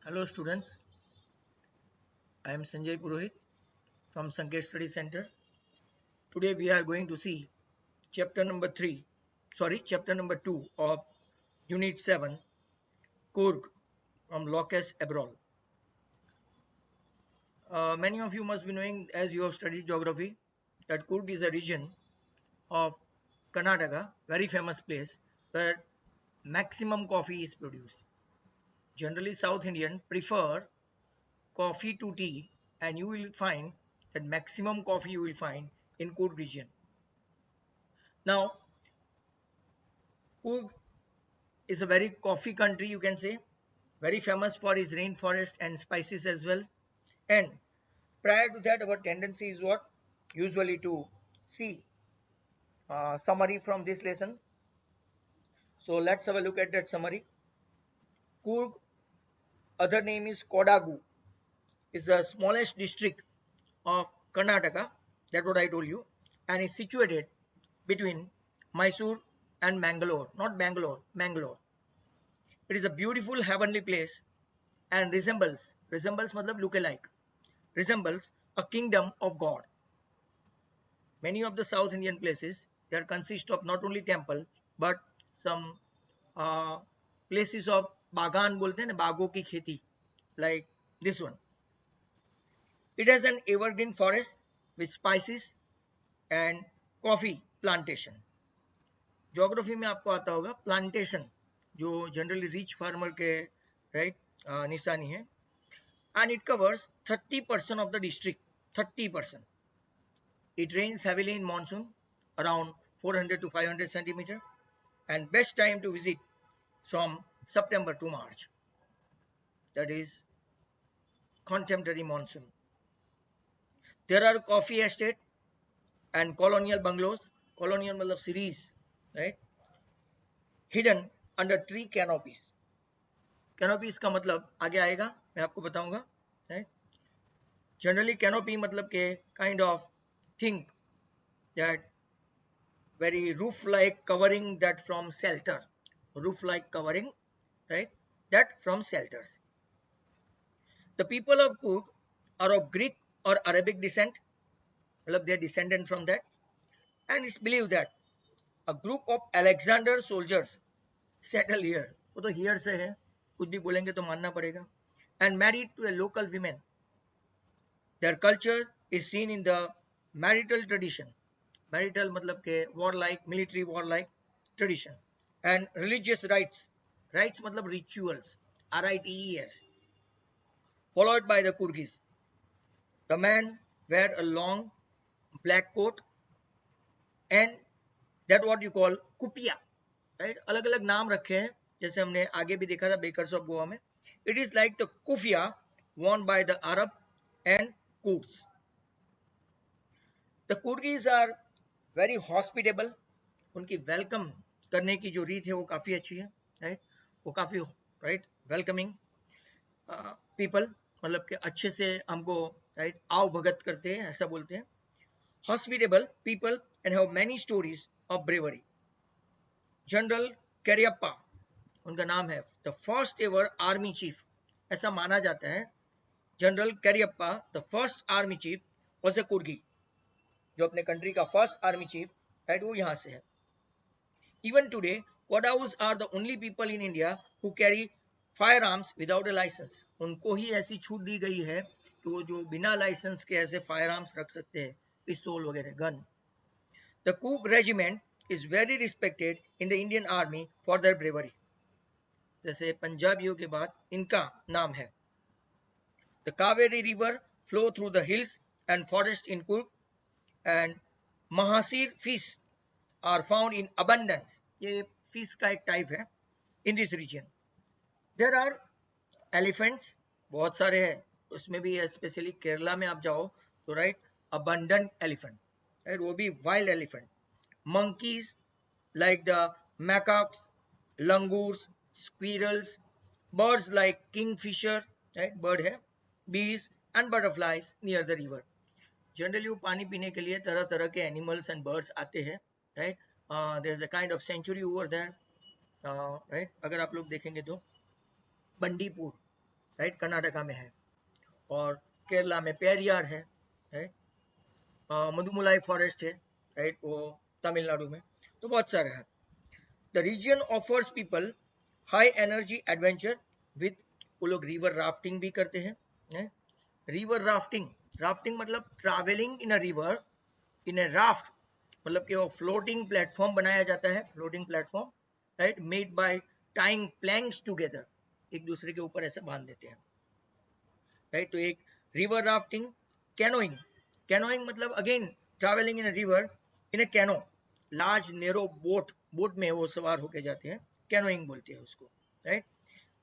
Hello students, I am Sanjay Purohit from Sanket Study Center. Today we are going to see chapter number 2 of Unit 7, Kurg from Locus Ebrol. Many of you must be knowing as you have studied geography that Kurg is a region of Karnataka, very famous place where maximum coffee is produced. Generally South Indian prefer coffee to tea and you will find that maximum coffee you will find in Kurg region. Now, Coorg is a very coffee country, you can say, very famous for its rainforest and spices as well. And prior to that, our tendency is what? Usually to see summary from this lesson. So let's have a look at that summary. Coorg, other name is Kodagu, is the smallest district of Karnataka. That's what I told you, and is situated between Mysore and Mangalore, not Bangalore, Mangalore. It is a beautiful heavenly place and resembles matlab look alike, resembles a kingdom of God. Many of the South Indian places they consist of not only temple but some uh, places of bagan bolte hain na, bago ki kheti, like this one. It has an evergreen forest with spices and coffee plantation. Geography में आपको आता होगा plantation जो generally rich farmer के right निशानी है and it covers 30% of the district. 30%. It rains heavily in monsoon, around 400 to 500 centimeter, and best time to visit from September to March. That is contemporary monsoon. There are coffee estate and colonial bungalows. Colonial मतलब series, right? Hidden under tree canopies. Canopies का मतलब आगे आएगा, मैं आपको बताऊंगा, right? Generally canopy मतलब के kind of thing that very roof like covering that from shelter, roof like covering, right, that from shelters. The people of Cook are of Greek or Arabic descent, they are descendant from that, and it's believed that a group of Alexander soldiers settle here. वो तो here से है, कुछ भी बोलेंगे तो मानना पड़ेगा, and married to a local women. Their culture is seen in the marital tradition. Marital मतलब के warlike, military warlike tradition, and religious rites. Rites मतलब rituals, rites, followed by the Kurgis. The men wear a long black coat and that what you call कुपिया, right? अलग अलग नाम रखे हैं, जैसे हमने आगे भी देखा था बेकर्स ऑफ गोवा में. It is like the kufiya worn by the Arab and Kurds. The Kurgis are very hospitable. उनकी वेलकम करने की जो रीत है वो काफ़ी अच्छी है, राइट? वो काफ़ी राइट वेलकमिंग पीपल, मतलब कि अच्छे से हमको राइट आओ भगत करते हैं, ऐसा बोलते हैं. Hospitable people and have many stories of bravery. General Cariappa उनका नाम है, the first ever army chief, ऐसा माना जाता है. General Cariappa the first army chief was a Coorgi, जो अपने कंट्री का फर्स्ट आर्मी चीफ राइट वो यहाँ से है. Even today, Kodaus are the only people in India who carry firearms without a license. उनको ही ऐसी छूट दी गई है कि वो जो बिना लाइसेंस के ऐसे firearms रख सकते हैं, पिस्तौल वगैरह, gun. The Cook regiment is very respected in the Indian Army for their bravery. जैसे पंजाबियों के बाद इनका नाम है. The Kaveri River flow through the hills and forest in Cook, and Mahasir fish are found in abundance. ये fish का एक type है in this region. There are elephants, बहुत सारे हैं, उसमें भी especially केरला में आप जाओ तो right abundant elephant, right? वो भी wild elephant. Monkeys like the macaques, langurs, squirrels, birds like kingfisher, right? bird है, bees and butterflies near the river. Generally वो पानी पीने के लिए तरह तरह के एनिमल्स एंड बर्ड्स आते हैं, right. There is a kind of sanctuary over there, right. अगर आप लोग देखेंगे तो बंडीपुर, राइट, कर्नाटका में है, और केरला में पेरियार है, राइट, मधुमलाई फॉरेस्ट है, राइट, वो तमिलनाडु में, तो बहुत सारे हैं। The region offers people high energy adventure with, वो लोग रिवर राफ्टिंग भी करते हैं। रिवर राफ्टिंग, राफ्टिंग मतलब travelling in a river in a raft, मतलब कि वो फ्लोटिंग प्लेटफॉर्म बनाया जाता है, floating platform, right, made by tying planks together, एक दूसरे के ऊपर ऐसे बांध देते हैं, राइट। तो एक रिवर राफ्टिंग। कैनोइंग, कैनोइंग मतलब again travelling in a river in a canoe, large narrow boat, boat में वो सवार होके जाते हैं, कैनोइंग बोलते हैं उसको, राइट।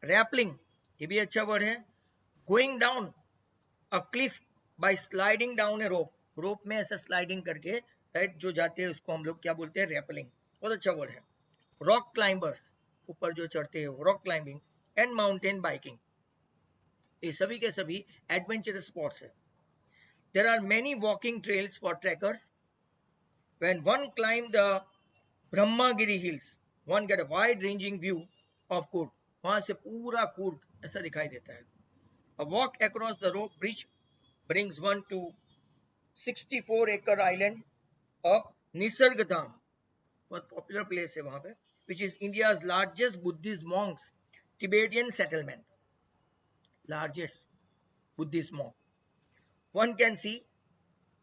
रैपलिंग, ये भी अच्छा वर्ड है। Going down a cliff by sliding down a rope, rope में ऐसा स्लाइडिंग करके, राइट, जो जाते हैं उसको हम लोग क्या बोलते हैं, रैपलिंग, बहुत अच्छा वर्ड है। रॉक क्लाइंबर्स, ऊपर जो चढ़ते हैं, rock climbing and mountain biking, ये सभी के सभी एडवेंचरस स्पोर्ट्स है। There are many walking trails for trekkers. When one climb the Brahmagiri hills, one get a wide ranging view of Coorg, वहां से पूरा कूर्ग ऐसा दिखाई देता है। A walk across the rope bridge brings one to 64-acre island of Nisargadaam, बहुत popular place है वहां पे, which is India's largest Buddhist monks Tibetan settlement, largest Buddhist monk. One can see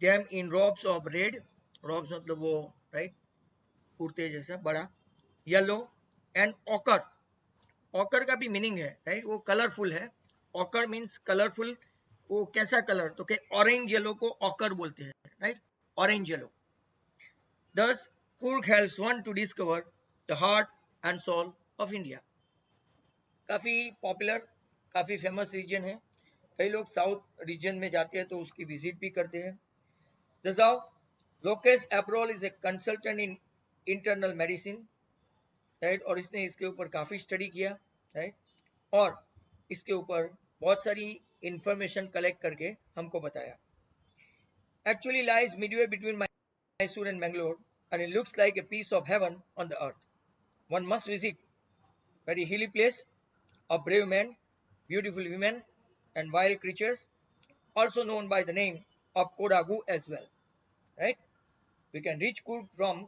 them in robes of red, robes मतलब वो, right, कुर्ते जैसा बड़ा, yellow and occur, occur का भी मीनिंग है, राइट, वो कलरफुल है, ऑकर मीन्स कलरफुल, वो कैसा कलर, तो के ऑरेंज येलो को ऑकर बोलते हैं, right, orange yellow. Thus, Coorg helps one to discover the heart and soul of India. काफी पॉपुलर, काफी फेमस रीजन है, कई लोग साउथ रीजन में जाते हैं तो उसकी विजिट भी करते हैं। दसाओ, Lokesh Abrol is a consultant in internal medicine, right, और इसने इसके ऊपर काफी स्टडी किया, राइट, और इसके ऊपर बहुत सारी इंफॉर्मेशन कलेक्ट करके हमको बताया। Actually lies midway between Mysore and Bangalore, and it looks like a piece of heaven on the earth. One must visit. Very hilly place, a brave man, beautiful women, and wild creatures, also known by the name of Kodagu as well. Right? We can reach Coorg from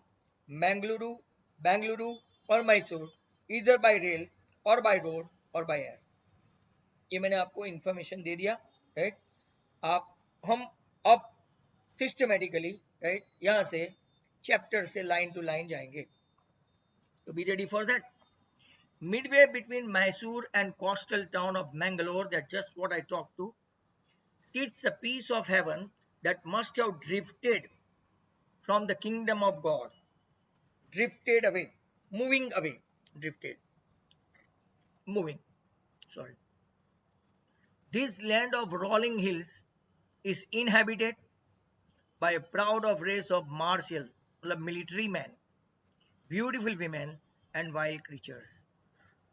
Bangalore or Mysore either by rail or by road or by air. ये मैंने आपको information दे दिया, right. आप हम अब systematically, right, यहाँ से chapter से लाइन टू लाइन जाएंगे, तो be ready for that. Midway between Mysore and coastal town of Mangalore, that's just what I talked to, sits a piece of heaven that must have drifted from the kingdom of God, drifted away, moving away, drifted, moving, sorry. This land of rolling hills is inhabited by a proud of race of martial, military men, beautiful women and wild creatures.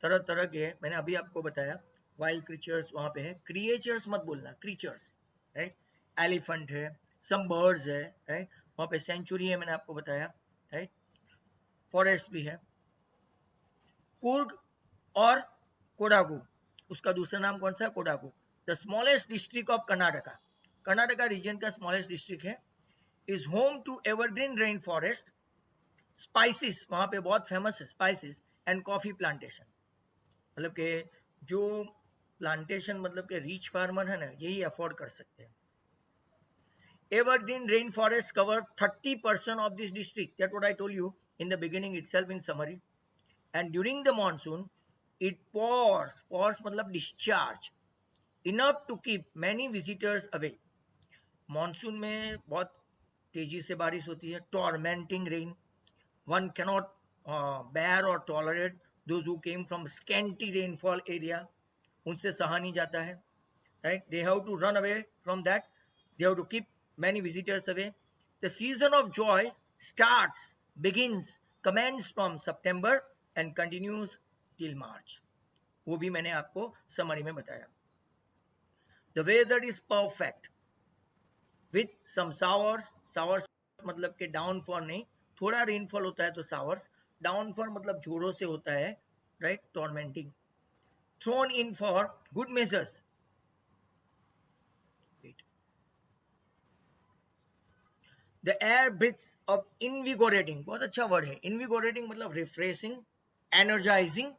तरह तरह के, मैंने अभी आपको बताया, wild creatures वहां पे है, क्रिएचर्स मत बोलना, क्रीचर्स, राइट, एलिफेंट है, सम बर्ड्स है, राइट, वहां पे सेंचुरी है, मैंने आपको बताया, राइट, फॉरेस्ट भी है। कूर्ग और कोडागु, उसका दूसरा नाम कौन सा, Kodagu, the smallest district of Karnataka, Karnataka region का स्मॉलेस्ट डिस्ट्रिक्ट है, is home to evergreen rain forest, spices वहां पे बहुत फेमस है, स्पाइसिस एंड कॉफी प्लांटेशन, मतलब के जो प्लांटेशन, मतलब के रिच फार्मर है ना, यही अफोर्ड कर सकते हैं। Evergreen rain forest cover 30% of this district, that what I told you in the beginning itself in summary, and during the monsoon it pours मतलब discharge enough to keep many visitors away. Monsoon में बहुत तेजी से बारिश होती है, tormenting rain, one cannot bear or tolerate, those who came from scanty rainfall area, उनसे सहा नहीं जाता है, right, they have to run away from that, they have to keep many visitors away. The season of joy begins, commences from September and continues till March, वो भी मैंने आपको summary में बताया। The weather is perfect with some showers मतलब के downfall नहीं, थोड़ा रेनफॉल होता है तो शावर्स, डाउनफॉल मतलब जोरों से होता है, right, tormenting. thrown in for good measures. The air breaths of invigorating, बहुत अच्छा वर्ड है invigorating, मतलब रिफ्रेशिंग, एनर्जाइजिंग.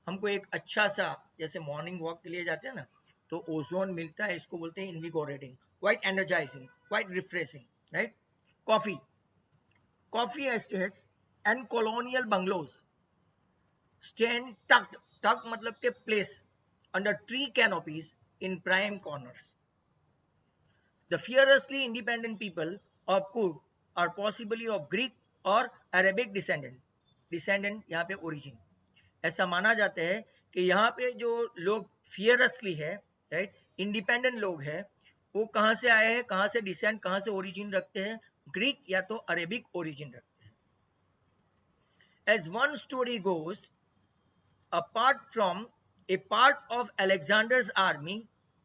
हमको एक अच्छा सा, जैसे मॉर्निंग वॉक के लिए जाते हैं ना, तो ओजोन मिलता है, इसको बोलते हैं invigorating, quite energising, quite refreshing, right. Coffee, coffee estates and colonial bungalows stand tucked, tucked मतलब के place under tree canopies in prime corners. The fiercely independent people of Kurd are possibly of Greek or Arabic descendant. Descendant यहाँ पे origin. ऐसा माना जाता है कि यहाँ पे जो लोग फियरसली है, राइट, इंडिपेंडेंट लोग हैं, वो कहाँ से आए हैं, कहाँ से डिसेंड, कहाँ से ओरिजिन रखते हैं, ग्रीक या तो अरेबिक ओरिजिन रखते हैं. As one story goes, a part of Alexander's army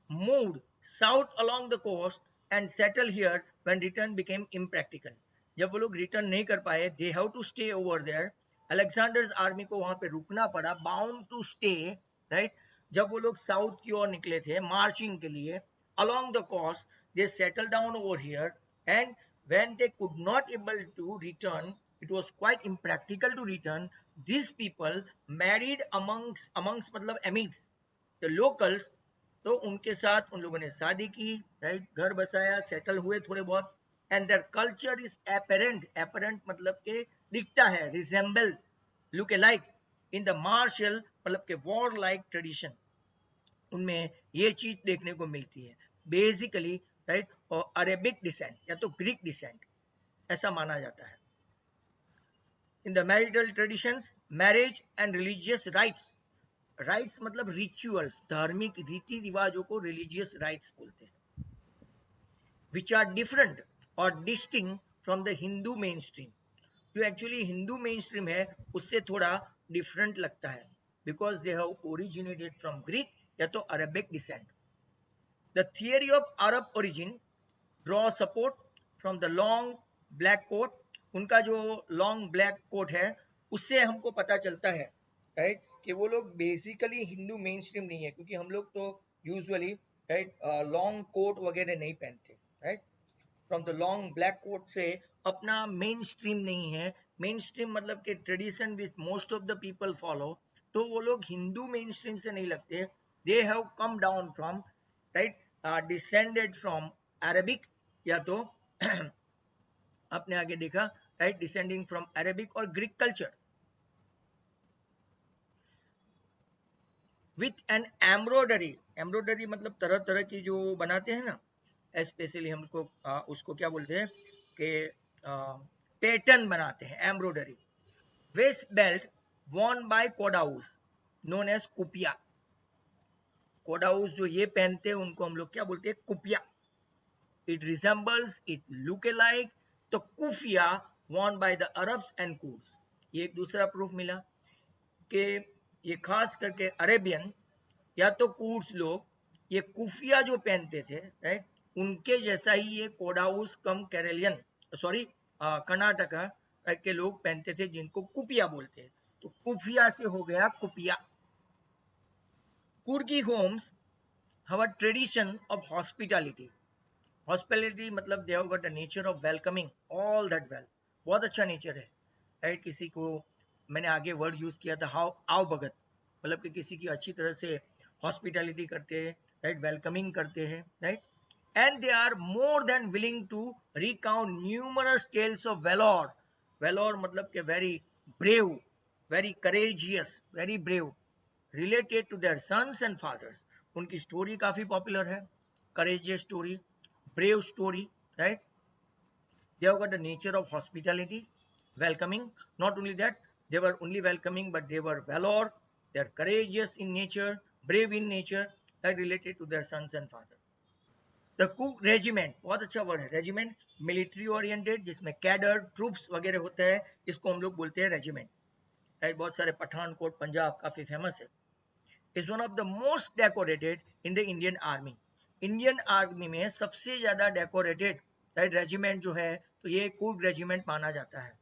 moved south along the coast and settled here when return became impractical. जब वो लोग रिटर्न नहीं कर पाए, they have to stay over there. Alexander's army को वहां पे रुकना पड़ा, bound to stay, right? जब वो लोग साउथ की ओर निकले थे मार्चिंग के लिए along the coast, they settled down over here, and when they could not able to return, it was quite impractical to return. These people married amongst मतलब amidst the locals, तो उनके साथ उन लोगों ने शादी की, राइट, घर बसाया, सेटल हुए थोड़े बहुत. And their culture is apparent, apparent मतलब के दिखता है, resemble, look like in the martial मतलब के वॉर लाइक ट्रेडिशन. उनमें ये चीज देखने को मिलती है बेसिकली, राइट, और अरेबिक डिसेंट या तो ग्रीक डिसेंट ऐसा माना जाता है. In the marital traditions, marriage and religious rites, rites मतलब rituals, धार्मिक रीति रिवाजों को religious rites बोलते हैं, which are different or distinct from the Hindu mainstream. जो actually Hindu mainstream है उससे थोड़ा different लगता है, because they have originated from Greek या तो Arabic descent. The theory of Arab origin draw support from the long black coat. उनका जो लॉन्ग ब्लैक कोट है उससे हमको पता चलता है, राइट, कि वो लोग बेसिकली हिंदू मेन स्ट्रीम नहीं है, क्योंकि हम लोग तो यूजुअली, राइट, लॉन्ग कोट वगैरह नहीं पहनते, right. From the long black coat से अपना मेन स्ट्रीम नहीं है. मेन स्ट्रीम मतलब कि tradition which most of the people follow, तो वो लोग हिंदू मेन स्ट्रीम से नहीं लगते. They have come down from, right, descended from Arabic या तो आपने आगे देखा, राइट, डिसेंडिंग फ्रॉम अरेबिक और Greek culture. With an embroidery, embroidery मतलब तरह तरह की जो बनाते हैं ना, स्पेशली हमको उसको क्या बोलते हैं कि पैटर्न बनाते हैं, embroidery. Waist belt worn by Kodavas known as kupiya. Kodavas जो ये पहनते हैं उनको हम लोग क्या बोलते हैं, कुपिया. It resembles, it look alike, तो keffiyeh worn by the Arabs and Kurds. ये एक दूसरा प्रूफ मिला कि ये खास करके अरेबियन या तो कुर्ड्स लोग ये कुफिया जो पहनते थे, राइट, उनके जैसा ही ये कोडाउस कम केरलियन, सॉरी, कर्नाटका के लोग पहनते थे जिनको कुपिया बोलते हैं. तो कुफिया से हो गया kupiya. Coorgi homes have a tradition of hospitality. Hospitality मतलब they have got the nature of welcoming all that well. बहुत अच्छा नेचर है, राइट. किसी को मैंने आगे वर्ड यूज किया था हाउ आओ भगत, मतलब कि किसी की अच्छी तरह से हॉस्पिटलिटी करते हैं, राइट, वेलकमिंग करते हैं, right. And they are more than willing to recount numerous tales of valour. Valour मतलब कि very brave, very courageous, very brave, related to their sons and fathers. उनकी स्टोरी काफी पॉपुलर है, courageous story, brave story, right. They have got the nature of hospitality, welcoming. Not only that, they were only welcoming, but they were valor, they are courageous in nature, brave in nature, that related to their sons and father. The Cook regiment, बहुत अच्छा word है regiment, military oriented, जिसमें cadre troops वगैरह होते हैं, इसको हम लोग बोलते हैं रेजिमेंट, राइट. बहुत सारे पठानकोट पंजाब काफी फेमस है. is one of the most decorated in the Indian Army. Indian army में सबसे ज्यादा डेकोरेटेड, राइट, रेजिमेंट जो है तो ये कुर्ड रेजिमेंट माना जाता है.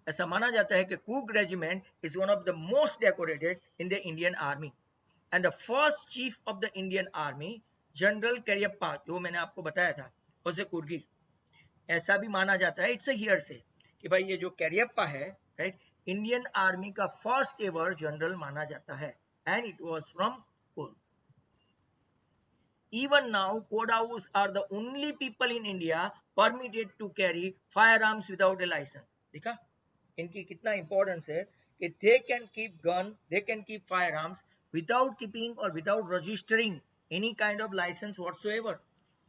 ऐसा माना जाता है कि कूक regiment is one of the most decorated in the Indian army and the first chief of the Indian army general Cariappa, जो मैंने आपको बताया था, उसे कुर्गी। ऐसा भी माना जाता है, इट्स अ हियर से, कि भाई ये जो करियप्पा है, राइट, इंडियन आर्मी का फर्स्ट एवर जनरल माना जाता है and it was from Coorg. Even now, Kodaus are the only people in India permitted to carry firearms without a license. देखा इनकी कितना इंपॉर्टेंस है कि they can keep gun, they can keep firearms without keeping or without registering any kind of license whatsoever.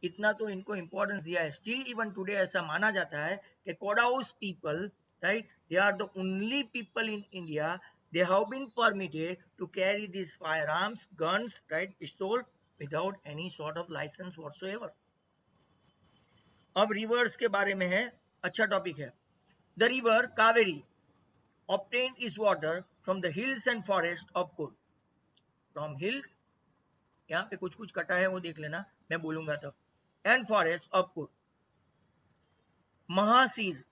इतना तो इनको importance दिया है. Still even today ऐसा माना जाता है कि Kodaus people, right, they are the only people in India, they have been permitted to carry these firearms, guns, right, pistol without any sort of license whatsoever. अब reverse के बारे में है, अच्छा टॉपिक है. The river Kaveri obtained its water from the hills and forest of Kurg. From hills, यहाँ पे कुछ कुछ कटा है वो देख लेना, मैं बोलूंगा तब. And forest of Kurg. Mahasir,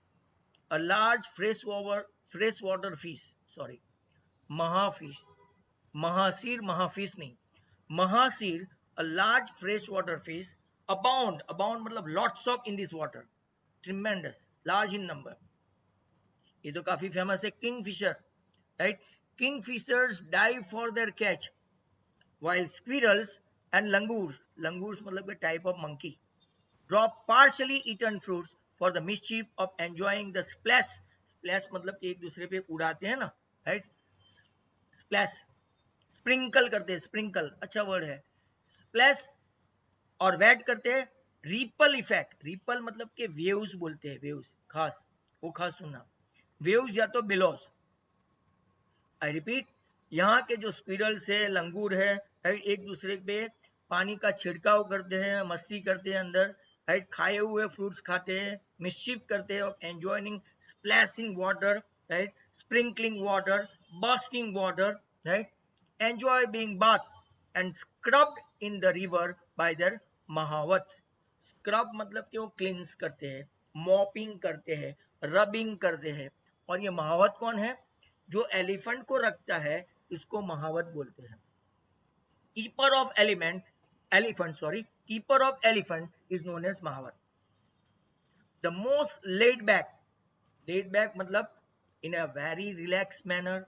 a large freshwater fish. Sorry, Mahafish. Mahasir, Mahafish नहीं. Mahasir, a large freshwater fish, abound मतलब lots of in this water, tremendous, large in number. ये तो काफी फेमस है. Kingfisher, right? Kingfishers dive for their catch, while squirrels and langurs मतलब a type of monkey, drop partially eaten fruits for the mischief of enjoying the splash. Splash मतलब एक दूसरे पे उड़ाते हैं ना, right? Splash, स्प्रिंकल करते हैं, स्प्रिंकल अच्छा वर्ड है. स्प्लैश और वेट करते हैं. रिपल इफेक्ट, रिपल मतलब के वेव्स बोलते हैं, वेव्स, खास वो खास सुनना, वेव्स या तो बिलोस. आई रिपीट, यहाँ के जो स्क्विरल्स है, लंगूर है, राइट, एक दूसरे पे पानी का छिड़काव करते हैं, मस्ती करते हैं अंदर, राइट, खाए हुए फ्रूट्स खाते हैं, मिसचिफ करते हैं, और enjoying splashing water, right, sprinkling water, busting water, right, enjoy being bathed and scrubbed in the river by their mahouts. Scrub मतलब कि वो क्लींस करते हैं, मॉपिंग करते हैं, रबिंग करते हैं. और ये महावत कौन है? जो एलिफेंट को रखता है, इसको महावत बोलते हैं. Keeper of keeper of elephant is known as mahout. The most laid back मतलब in a very relaxed manner,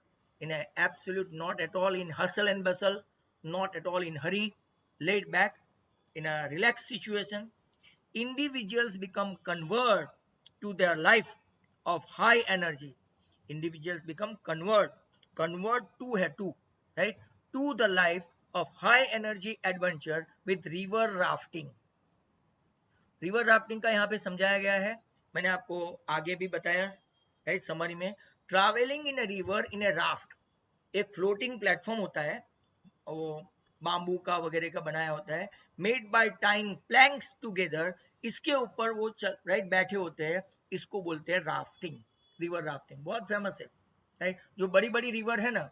in an absolute, not at all in hustle and bustle, not at all in hurry, laid back, in a relaxed situation, individuals become convert to their life of high energy. Individuals become convert to है to, right, to the life of high energy adventure with river rafting. River rafting का यहाँ पे समझाया गया है, मैंने आपको आगे भी बताया, राइट, समरी में. Travelling in a river in a raft, एक फ्लोटिंग प्लेटफॉर्म होता है, वो बाम्बू का वगैरह का बनाया होता है, made by tying planks together, इसके ऊपर वो राइट बैठे होते हैं, इसको बोलते हैं राफ्टिंग. रिवर राफ्टिंग बहुत फेमस है, राइट. जो बड़ी बड़ी रिवर है ना,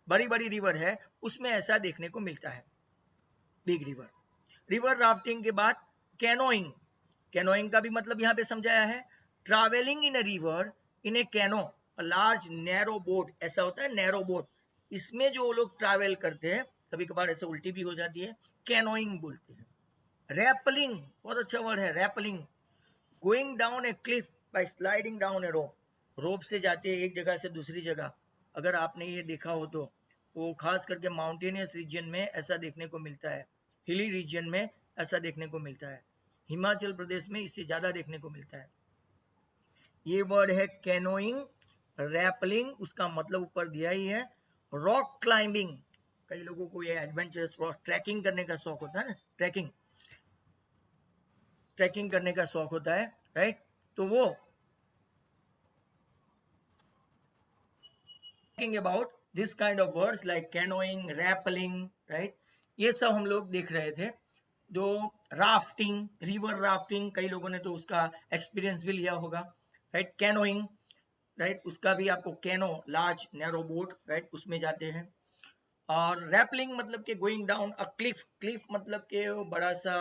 बड़ी बड़ी रिवर है, उसमें ऐसा देखने को मिलता है, बिग रिवर. रिवर राफ्टिंग के बाद कैनोइंग. कैनोइंग का भी मतलब यहाँ पे समझाया है. Travelling in a river in A canoe, large narrow boat, ऐसा होता है नैरो बोट, इसमें जो लोग ट्रैवल करते हैं, कभी कभार ऐसे उल्टी भी हो जाती है, कैनोइंग बोलते हैं. रैपलिंग बहुत अच्छा वर्ड है, rappelling. Going down A Cliff by sliding down a rope, रोप से जाते हैं एक जगह से दूसरी जगह. अगर आपने ये देखा हो तो वो खास करके माउंटेनियस रीजन में ऐसा देखने को मिलता है, हिली रीजन में ऐसा देखने को मिलता है, हिमाचल प्रदेश में इससे ज्यादा देखने को मिलता है. ये वर्ड है कैनोइंग, रैपलिंग, उसका मतलब ऊपर दिया ही है. रॉक क्लाइंबिंग, कई लोगों को ये एडवेंचरस ट्रैकिंग करने का शौक होता है ना, ट्रैकिंग करने का शौक होता है, राइट. तो वो about this kind of words like canoeing, rappelling, right, ये सब हम लोग देख रहे थे. जो राफ्टिंग, रिवर राफ्टिंग, कई लोगों ने तो उसका एक्सपीरियंस भी लिया होगा, राइट. कैनोइंग, राइट, उसका भी आपको canoe, large narrow boat, right, उसमें जाते हैं. और रैपलिंग मतलब के going down a Cliff, Cliff मतलब के बड़ा सा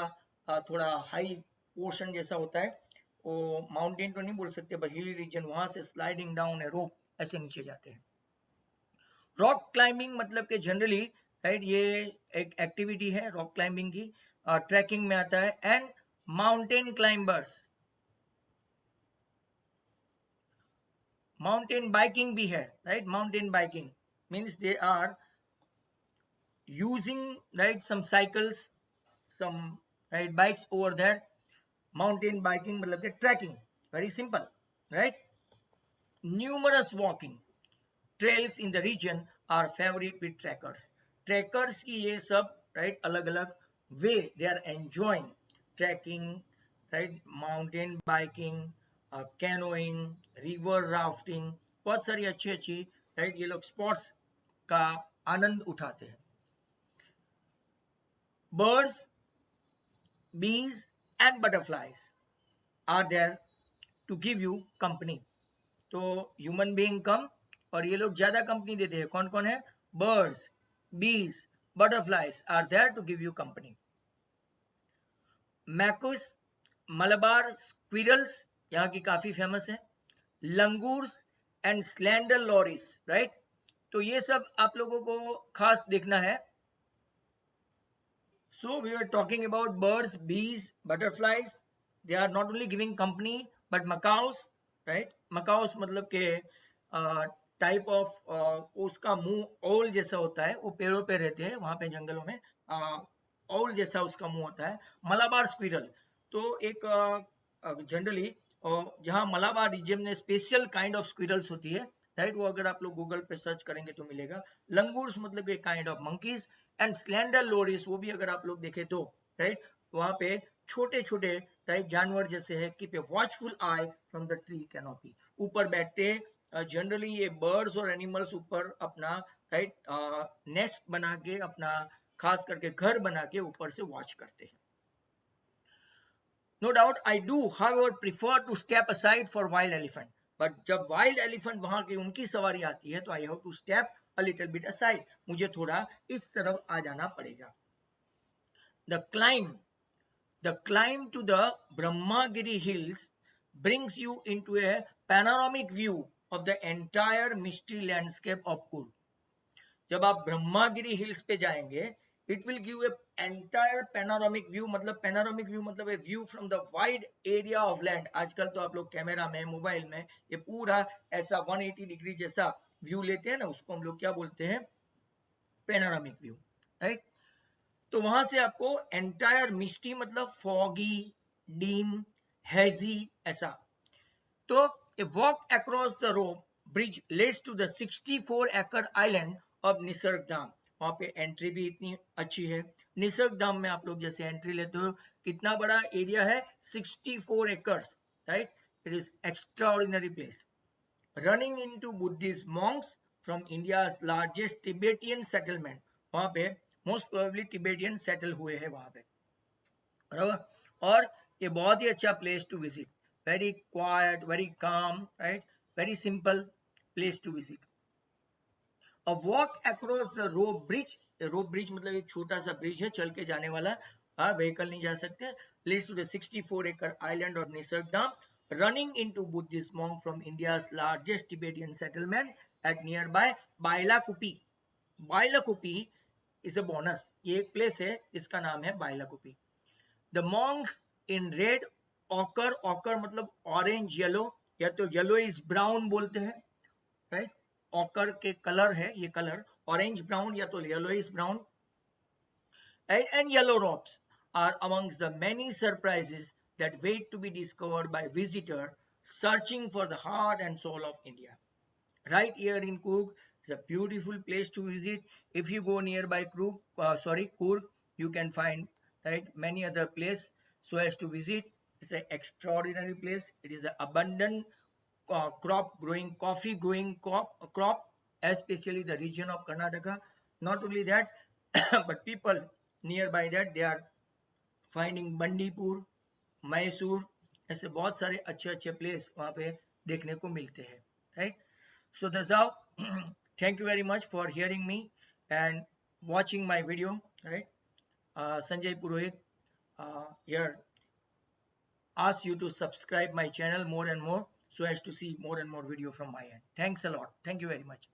थोड़ा हाई पोर्शन जैसा होता है, वो माउंटेन तो नहीं बोल सकते बट हिली रीजन, वहां से स्लाइडिंग डाउन है रोप, ऐसे नीचे जाते हैं। रॉक क्लाइंबिंग मतलब कि जनरली राइट ये एक एक्टिविटी है रॉक क्लाइंबिंग की, ट्रैकिंग में आता है। And mountain climbers, mountain biking भी है right. Mountain biking means they are using right some cycles, some right bikes over there. Mountain biking मतलब कि trekking, very simple right. Numerous walking trails in the region are favorite with trackers. Trackers की ये सब right अलग अलग way they are enjoying trekking, right, mountain biking, canoeing, river rafting, बहुत सारी अच्छी अच्छी right ये लोग sports का आनंद उठाते हैं। Birds, bees and butterflies are there to give you company. तो ह्यूमन बीइंग कम और ये लोग ज्यादा कंपनी देते हैं। कौन कौन है? Birds, bees, butterflies are there to give you company. Macaques, Malabar squirrels यहाँ की काफी फेमस है। Langurs and slender loris right. तो ये सब आप लोगों को खास देखना है। So we were talking about birds, bees, butterflies. They are not only giving company but macaws, right? Macaws मतलब के टाइप ऑफ उसका मुंह ओल जैसा होता है, वो पेड़ों पे रहते हैं वहां पे जंगलों में, ओल जैसा उसका मुंह होता है। मलाबार स्क्विरल तो एक जनरली जहाँ मलाबार रीजन में स्पेशल काइंड ऑफ स्क्विरल्स होती है राइट, वो अगर आप लोग गूगल पे सर्च करेंगे तो मिलेगा। लंगूर्स मतलब एक kind of monkeys and slender loris, वो भी अगर आप लोग देखें तो राइट वहां पे छोटे छोटे राइट जानवर जैसे है, keep a watchful I from the tree canopy, ऊपर बैठते हैं। जनरली ये बर्ड्स और एनिमल्स ऊपर अपना राइट नेस्ट बना के, अपना खास करके घर बना के ऊपर से वॉच करते हैं। No doubt I do however prefer to step aside for wild elephant, but जब wild elephant वहां की उनकी सवारी आती है तो I have to step a little bit aside, मुझे थोड़ा इस तरफ आ जाना पड़ेगा। The climb to the Brahmagiri hills brings you into a panoramic view of the entire misty landscape of Coorg. जब आप ब्रह्मागिरी हिल्स पे जाएंगे, it will give a entire panoramic view, मतलब पैनोरामिक व्यू मतलब a view from the wide area of land. आजकल तो आप लोग कैमरा में, मोबाइल में ये पूरा ऐसा 180 डिग्री जैसा व्यू लेते हैं ना, उसको हम लोग क्या बोलते हैं? Panoramic view right. तो वहां से आपको एंटायर मिस्टी मतलब फॉगी, डीम, हेजी ऐसा। तो a walk across the rope bridge leads to the 64 acre island of निसर्गधाम। वहां पे एंट्री भी इतनी अच्छी है। निसर्गधाम में आप लोग जैसे एंट्री लेते हो, कितना बड़ा एरिया है? 64 acres right. It is extraordinary place. Running into Buddhist Monks from India's largest Tibetan settlement, वहां पे मोस्ट प्रोबेबली टिबेटियन सेटल हुए हैं वहां पे, बराबर। और ये बहुत ही अच्छा place to visit, very quiet, very calm, right? Very simple place to visit. A walk across the rope bridge, rope bridge मतलब एक छोटा सा ब्रिज है चल के जाने वाला, हाँ व्हीकल नहीं जा सकते, leads to the 64 acre island of Nisargdam, running into Buddhist monk from India's largest Tibetan settlement at nearby Bailakupi. Bailakupi is a bonus, ये एक प्लेस है इसका नाम है Bailakupi. The monks in red ochre, ochre मतलब orange yellow, या तो yellow is brown बोलते हैं राइट। ऑकर के कलर है ये कलर, ऑरेंज ब्राउन या तो yellow is brown, and yellow robes are amongst the many surprises that wait to be discovered by visitor searching for the heart and soul of India. Right here in Coorg, it's a beautiful place to visit. If you go nearby Coorg, you can find right many other place so as to visit. It's an extraordinary place. It is an abundant crop growing, coffee growing crop, especially the region of Karnataka. Not only that, but people nearby that they are finding Bandipur, Mysore, ऐसे बहुत सारे अच्छे अच्छे place वहाँ पे देखने को मिलते हैं right. So that's how. Thank you very much for hearing me and watching my video, right? Sanjay Purohit here ask you to subscribe my channel more and more so as to see more and more video from my end. Thanks a lot. Thank you very much.